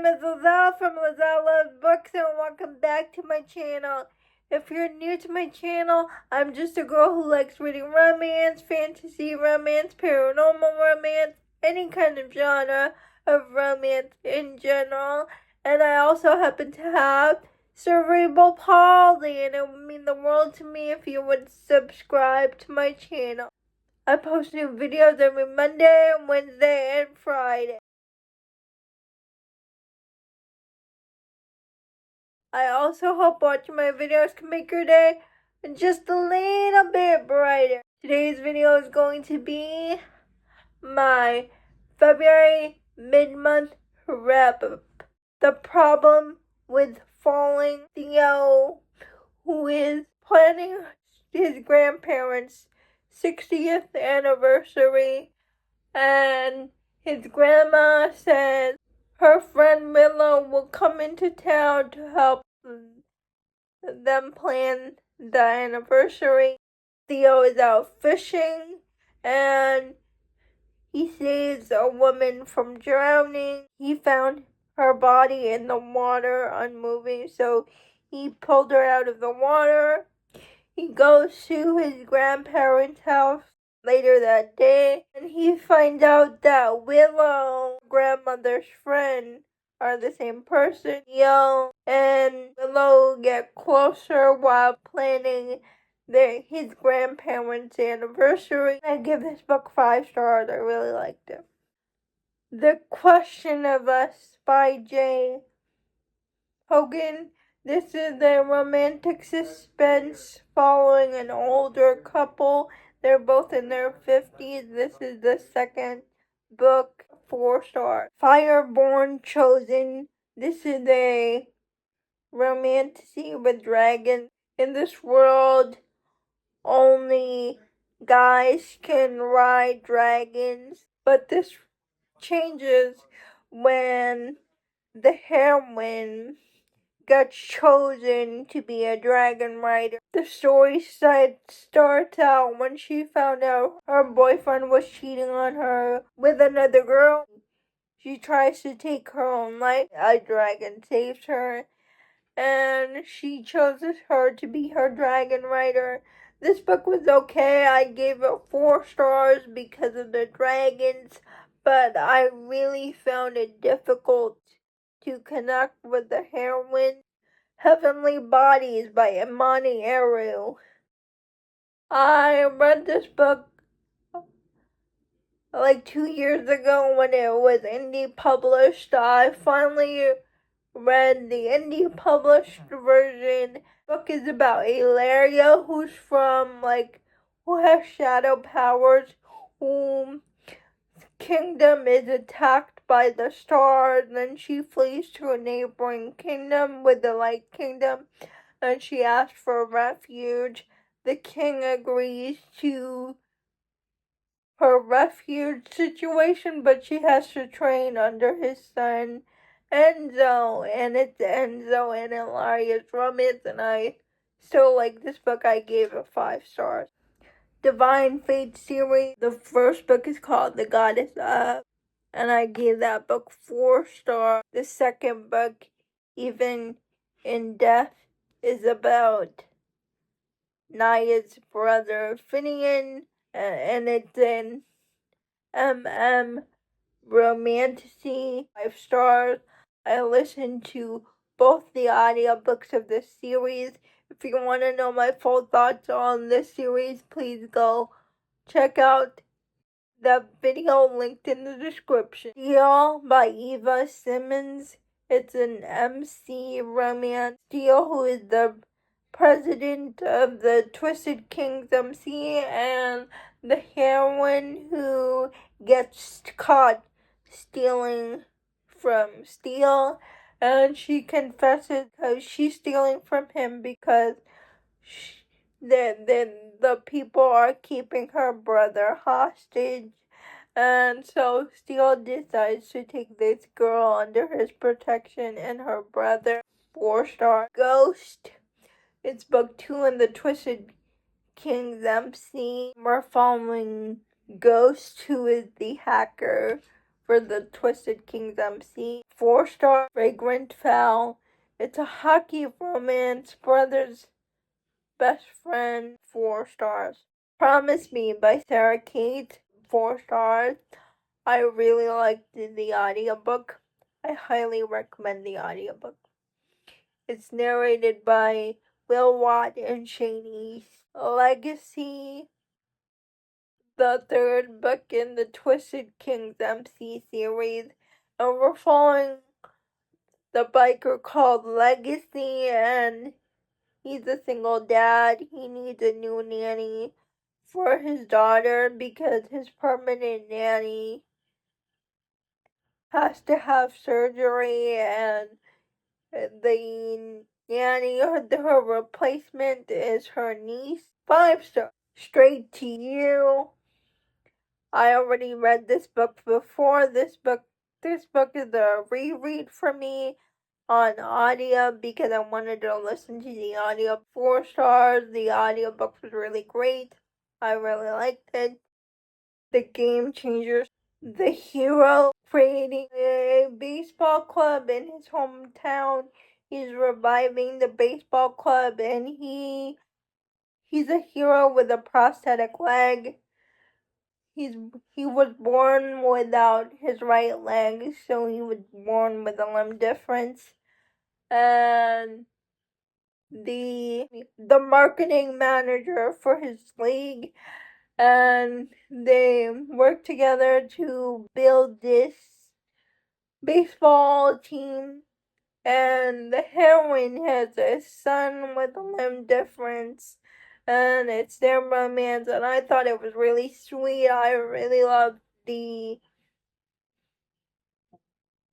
name is Liezl from Liezl Loves Books, and welcome back to my channel. If you're new to my channel, I'm just a girl who likes reading romance, fantasy romance, paranormal romance, any kind of genre of romance in general. And I also happen to have cerebral palsy, and it would mean the world to me if you would subscribe to my channel. I post new videos every Monday, Wednesday, and Friday. I also hope watching my videos can make your day just a little bit brighter. Today's video is going to be my February mid-month wrap-up. The problem with falling. Theo, who is planning his grandparents' 60th anniversary, and his grandma says her friend Willow will come into town to help them plan the anniversary. Theo is out fishing and he saves a woman from drowning. He found her body in the water unmoving, so he pulled her out of the water. He goes to his grandparents' house later that day, and he finds out that Willow, grandmother's friend, are the same person. Theo and Willow get closer while planning his grandparents' anniversary. I give this book 5 stars. I really liked it. The Question of Us by J. Hogan. This is a romantic suspense following an older couple. They're both in their 50s. This is the second book, 4 stars. Flameborne Chosen. This is a romantasy with dragons. In this world, only guys can ride dragons, but this changes when the heroine got chosen to be a dragon rider. The story starts out when she found out her boyfriend was cheating on her with another girl. She tries to take her own life. A dragon saves her, and she chooses her to be her dragon rider. This book was okay. I gave it 4 stars because of the dragons, but I really found it difficult to connect with the heroine. Heavenly Bodies by Imani Eru. I read this book like 2 years ago when it was indie published. I finally read the indie published version. The book is about Ilaria, who has shadow powers, whose kingdom is attacked by the stars, and she flees to a neighboring kingdom with the Light Kingdom, and she asks for refuge. The king agrees to her refuge situation, but she has to train under his son Enzo, and it's Enzo and Ilaria's romance, and I still like this book. I gave it 5 stars. Divine Fate series. The first book is called The Goddess of, and I gave that book 4 stars. The second book, Even in Death, is about Naya's brother Finian, and it's an romantasy, 5 stars. I listened to both the audiobooks of this series. If you want to know my full thoughts on this series, please go check out the video linked in the description. Steel by Eva Simmons. It's an MC romance. Steel, who is the president of the Twisted Kings MC, and the heroine who gets caught stealing from Steel, and she confesses because she's stealing from him because the people are keeping her brother hostage. And so Steel decides to take this girl under his protection and her brother. 4 stars. Ghost. It's book 2 in the Twisted Kings MC. We're following Ghost, who is the hacker for the Twisted Kings MC. 4-star. Flagrant Foul. It's a hockey romance, brothers, best friend. 4 stars. Promise Me by Sarah Kate. 4 stars. I really liked the audiobook. I highly recommend the audiobook. It's narrated by Will Watt and Shane East. Legacy, the third book in the Twisted Kings MC series, and we're following the biker called Legacy, and he's a single dad. He needs a new nanny for his daughter because his permanent nanny has to have surgery, and the nanny, her replacement is her niece. 5 stars. Straight to You. I already read this book before. This book is a reread for me on audio because I wanted to listen to the audio. 4 stars. The audiobook was really great. I really liked it. The Game Changers. The hero creating a baseball club in his hometown. He's reviving the baseball club, and he's a hero with a prosthetic leg. He was born without his right leg, so he was born with a limb difference. And the marketing manager for his league, and they work together to build this baseball team. And the heroine has a son with a limb difference, and it's their romance, and I thought it was really sweet. I really loved the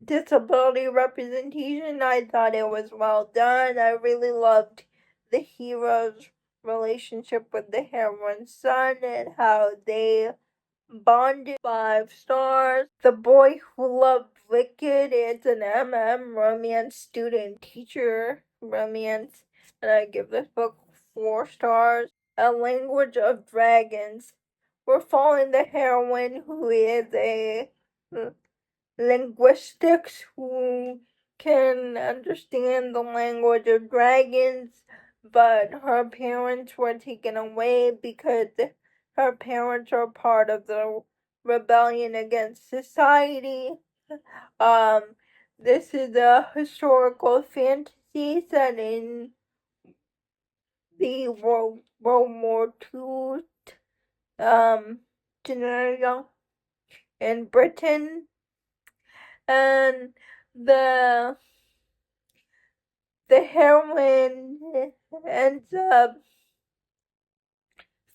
disability representation. I thought it was well done. I really loved the hero's relationship with the heroine's son and how they bonded. 5 stars. The Boy Who Loved Wicked. It's an romance, student teacher romance, and I give this book 4 stars. A Language of Dragons. We're following the heroine, who is a linguistics, who can understand the language of dragons, but her parents were taken away because her parents are part of the rebellion against society. This is a historical fantasy set in the World War II scenario in Britain, and the heroine ends up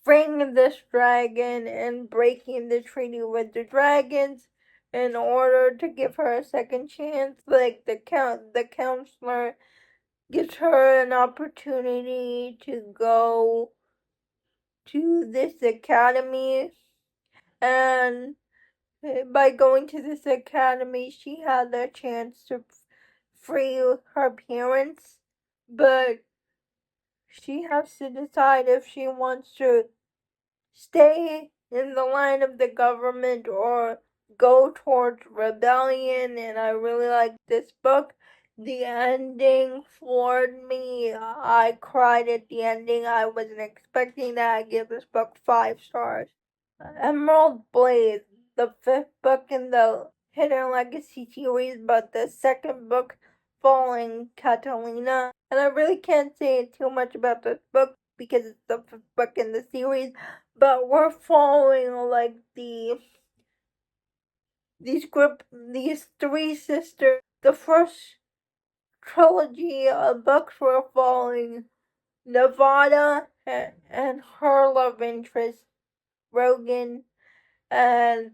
freeing this dragon and breaking the treaty with the dragons in order to give her a second chance. Like the counselor gives her an opportunity to go to this academy, and by going to this academy she had the chance to free her parents, but she has to decide if she wants to stay in the line of the government or go towards rebellion. And I really liked this book. The ending floored me. I cried at the ending. I wasn't expecting that. I give this book 5 stars. Emerald Blaze, the 5th book in the Hidden Legacy series, but the 2nd book following Catalina. And I really can't say too much about this book because it's the 5th book in the series, but we're following like these 3 sisters. The first trilogy of books we're following Nevada and her love interest Rogan, and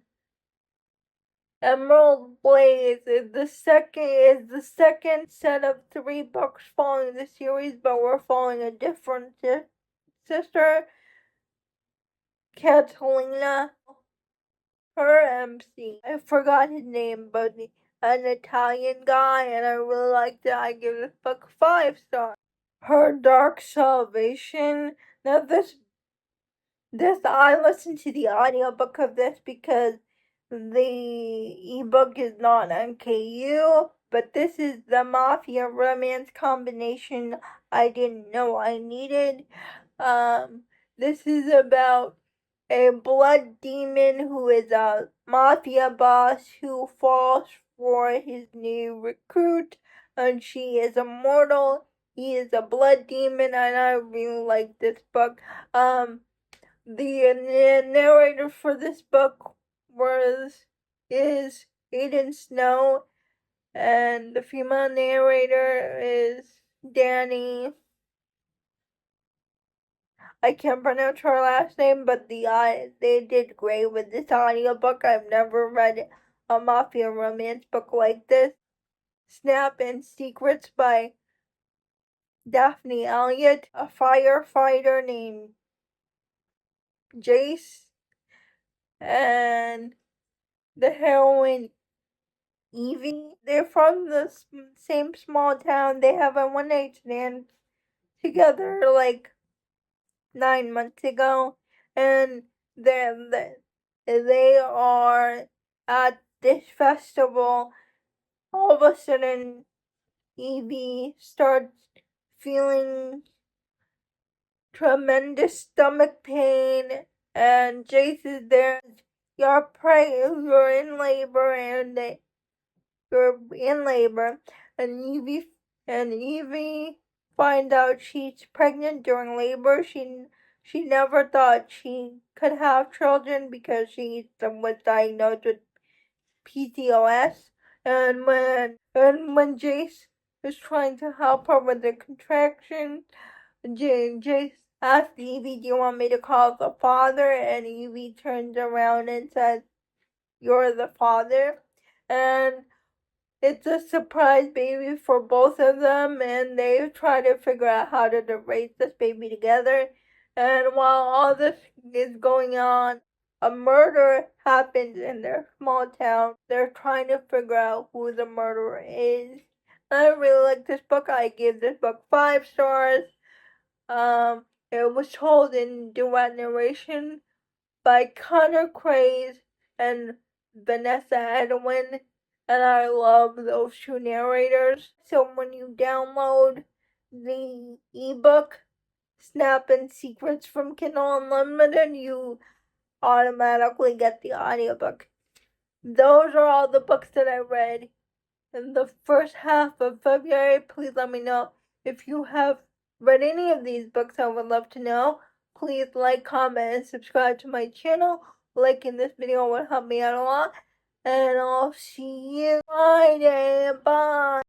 Emerald Blaze is the second set of 3 books following the series, but we're following a different sister, Catalina. Her MC, I forgot his name, but an Italian guy, and I really liked it. I give this book 5 stars. Her Dark Salvation. Now this I listened to the audiobook of this because the ebook is not on KU, but this is the Mafia romance combination I didn't know I needed. This is about a blood demon who is a mafia boss who falls for his new recruit, and she is immortal. He is a blood demon, and I really like this book. The narrator for this book is Aiden Snow, and the female narrator is Danny. I can't pronounce her last name, but they did great with this audiobook. I've never read a mafia romance book like this. Snap and Secrets by Daphne Elliott, a firefighter named Jace, and the heroine Evie. They're from the same small town. They have a one-night stand together like 9 months ago, and they are at this festival. All of a sudden, Evie starts feeling tremendous stomach pain, and Jace is there. You're in labor, and Evie finds out she's pregnant during labor. She never thought she could have children because she was diagnosed with PCOS. And when Jace is trying to help her with the contraction, Jace asks Evie, "Do you want me to call the father?" And Evie turns around and says, "You're the father." And it's a surprise baby for both of them, and they try to figure out how to raise this baby together. And while all this is going on, a murder happens in their small town. They're trying to figure out who the murderer is. I really like this book. I give this book 5 stars. It was told in duet narration by Connor Craze and Vanessa Edwin, and I love those 2 narrators. So when you download the ebook Snap and Secrets from Kindle Unlimited, you automatically get the audiobook. Those are all the books that I read in the first half of February. Please let me know if you have read any of these books. I would love to know. Please like, comment, and subscribe to my channel. Liking this video would help me out a lot. And I'll see you Friday. Bye.